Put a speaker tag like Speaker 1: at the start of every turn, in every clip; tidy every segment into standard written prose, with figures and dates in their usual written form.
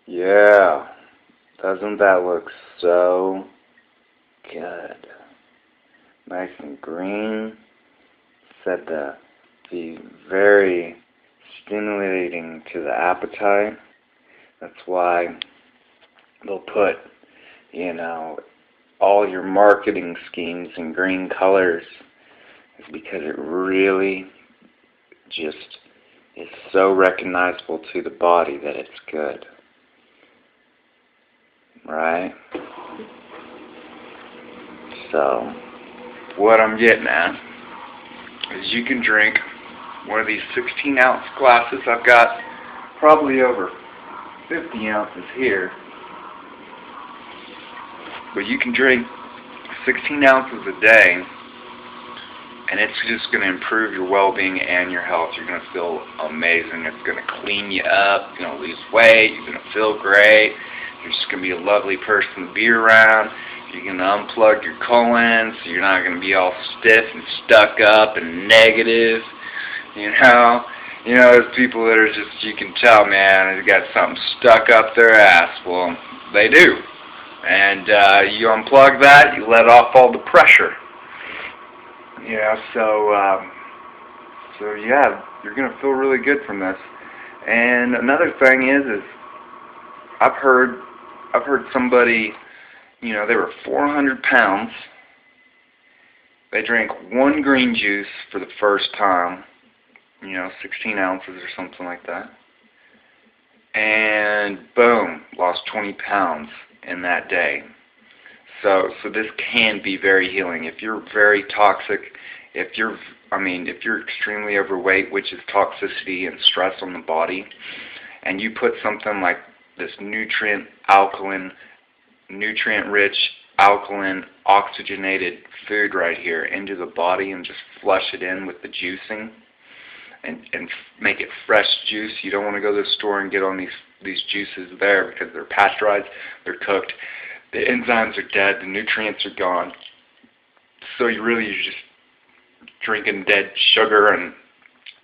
Speaker 1: Yeah, doesn't that look so good? Nice and green. Said to be very stimulating to the appetite. That's why they'll put, all your marketing schemes in green colors, is because it really just is so recognizable to the body that it's good. Right? So, what I'm getting at is you can drink one of these 16-ounce glasses. I've got probably over 50 ounces here. But you can drink 16 ounces a day, and it's just going to improve your well-being and your health. You're going to feel amazing. It's going to clean you up. You're going to lose weight. You're going to feel great. You're just going to be a lovely person to be around. You're going to unplug your colon, so you're not going to be all stiff and stuck up and negative. There's people that are just, you can tell, man, they've got something stuck up their ass. Well, they do. And you unplug that, you let off all the pressure. So yeah, you're going to feel really good from this. And another thing is I've heard somebody, they were 400 pounds. They drank one green juice for the first time, 16 ounces or something like that. And boom, lost 20 pounds in that day. So this can be very healing. If you're very toxic, if you're extremely overweight, which is toxicity and stress on the body, and you put something like this nutrient-rich, alkaline, oxygenated food right here into the body and just flush it in with the juicing and make it fresh juice. You don't want to go to the store and get on these juices there because they're pasteurized, they're cooked, the enzymes are dead, the nutrients are gone. So you're just drinking dead sugar, and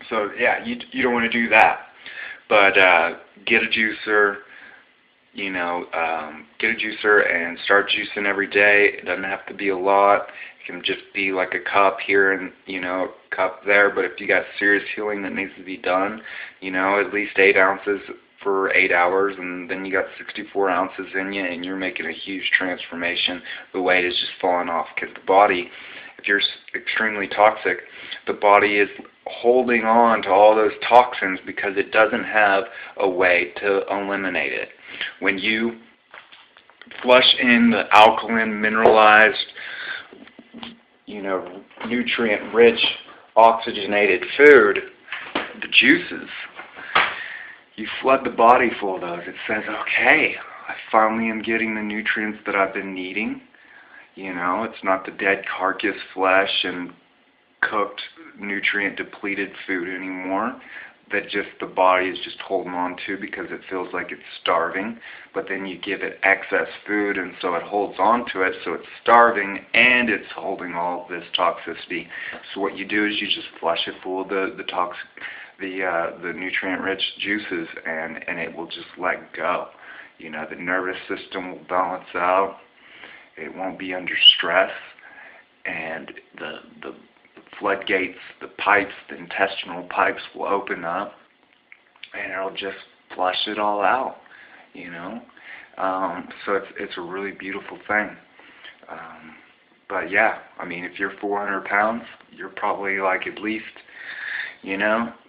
Speaker 1: so yeah, you don't want to do that. But get a juicer. Get a juicer and start juicing every day. It doesn't have to be a lot. It can just be like a cup here and, a cup there. But if you got serious healing that needs to be done, at least 8 ounces for 8 hours, and then you got 64 ounces in you, and you're making a huge transformation. The weight is just falling off because the body, if you're extremely toxic, the body is holding on to all those toxins because it doesn't have a way to eliminate it. When you flush in the alkaline, mineralized, nutrient-rich, oxygenated food, the juices, you flood the body full of those. It says, okay, I finally am getting the nutrients that I've been needing. It's not the dead carcass flesh and cooked, nutrient-depleted food anymore that just the body is just holding on to because it feels like it's starving. But then you give it excess food, and so it holds on to it, so it's starving and it's holding all of this toxicity. So what you do is you just flush it full of the nutrient-rich juices, and it will just let go. The nervous system will balance out. It won't be under stress, and the floodgates, the pipes, the intestinal pipes will open up, and it'll just flush it all out, So it's a really beautiful thing. But yeah, if you're 400 pounds, you're probably like at least,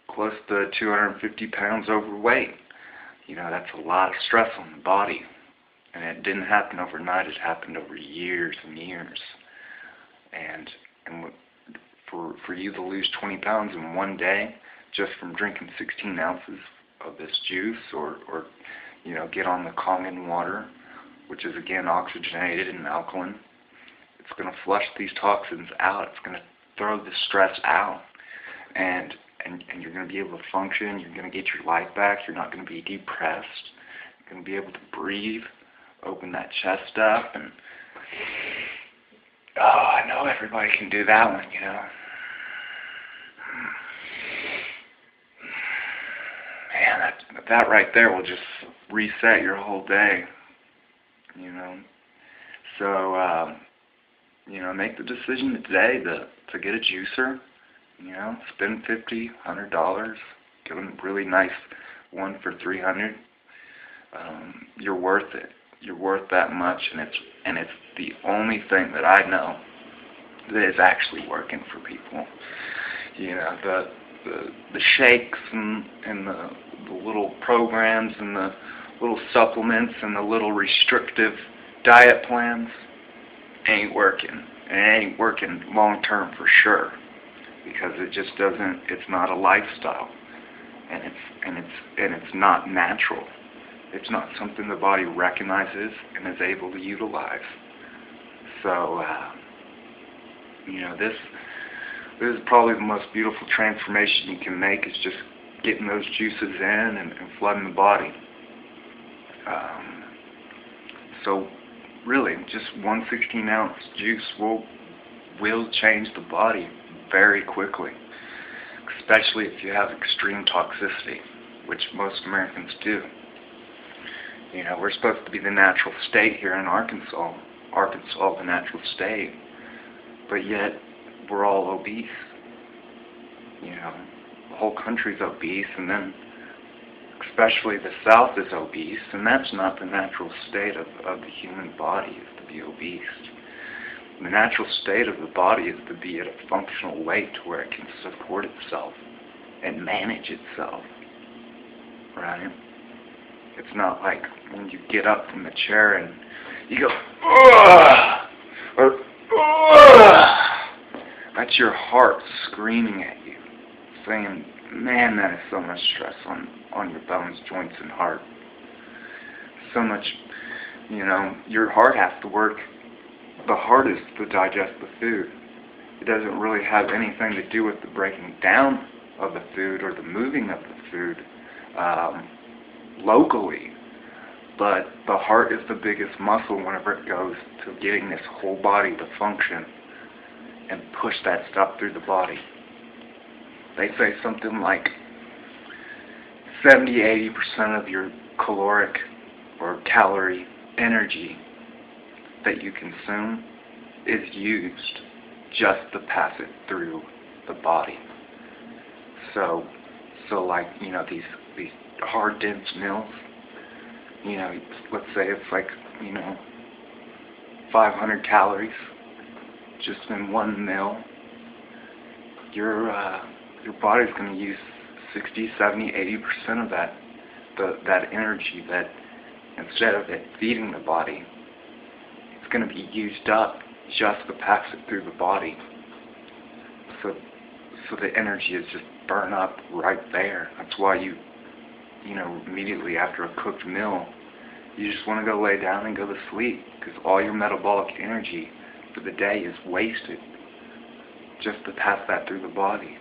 Speaker 1: close to 250 pounds overweight. That's a lot of stress on the body. And it didn't happen overnight. It happened over years and years. And for you to lose 20 pounds in one day just from drinking 16 ounces of this juice, or get on the Kangen water, which is again oxygenated and alkaline, it's going to flush these toxins out. It's going to throw the stress out, and you're going to be able to function. You're going to get your life back. You're not going to be depressed. You're going to be able to breathe, open that chest up, and I know everybody can do that one, Man, that right there will just reset your whole day, you know. So, make the decision today to get a juicer, spend $50, $100, get a really nice one for $300. You're worth it. You're worth that much, and it's the only thing that I know that is actually working for people. The shakes and the little programs and the little supplements and the little restrictive diet plans ain't working. And it ain't working long term for sure, because it just doesn't. It's not a lifestyle, and it's not natural. It's not something the body recognizes and is able to utilize. So, this is probably the most beautiful transformation you can make, is just getting those juices in and flooding the body. So really, just 1 16-ounce juice will change the body very quickly, especially if you have extreme toxicity, which most Americans do. We're supposed to be the natural state here in Arkansas, the natural state, but yet we're all obese. The whole country's obese, and then especially the South is obese, and that's not the natural state of the human body, is to be obese. The natural state of the body is to be at a functional weight to where it can support itself and manage itself, right? It's not like when you get up from the chair and you go, "Ugh!" or "Ugh!" That's your heart screaming at you, saying, "Man, that is so much stress on your bones, joints, and heart." So much, your heart has to work the hardest to digest the food. It doesn't really have anything to do with the breaking down of the food or the moving of the food locally, but the heart is the biggest muscle whenever it goes to getting this whole body to function and push that stuff through the body. They say something like 70-80% of your caloric or calorie energy that you consume is used just to pass it through the body. So like, these hard, dense meals, let's say it's like, 500 calories just in one meal. Your body's going to use 60, 70, 80% of that energy, that instead of it feeding the body, it's going to be used up just to pass it through the body. So the energy is just burned up right there. That's why you immediately after a cooked meal, you just want to go lay down and go to sleep, because all your metabolic energy for the day is wasted just to pass that through the body.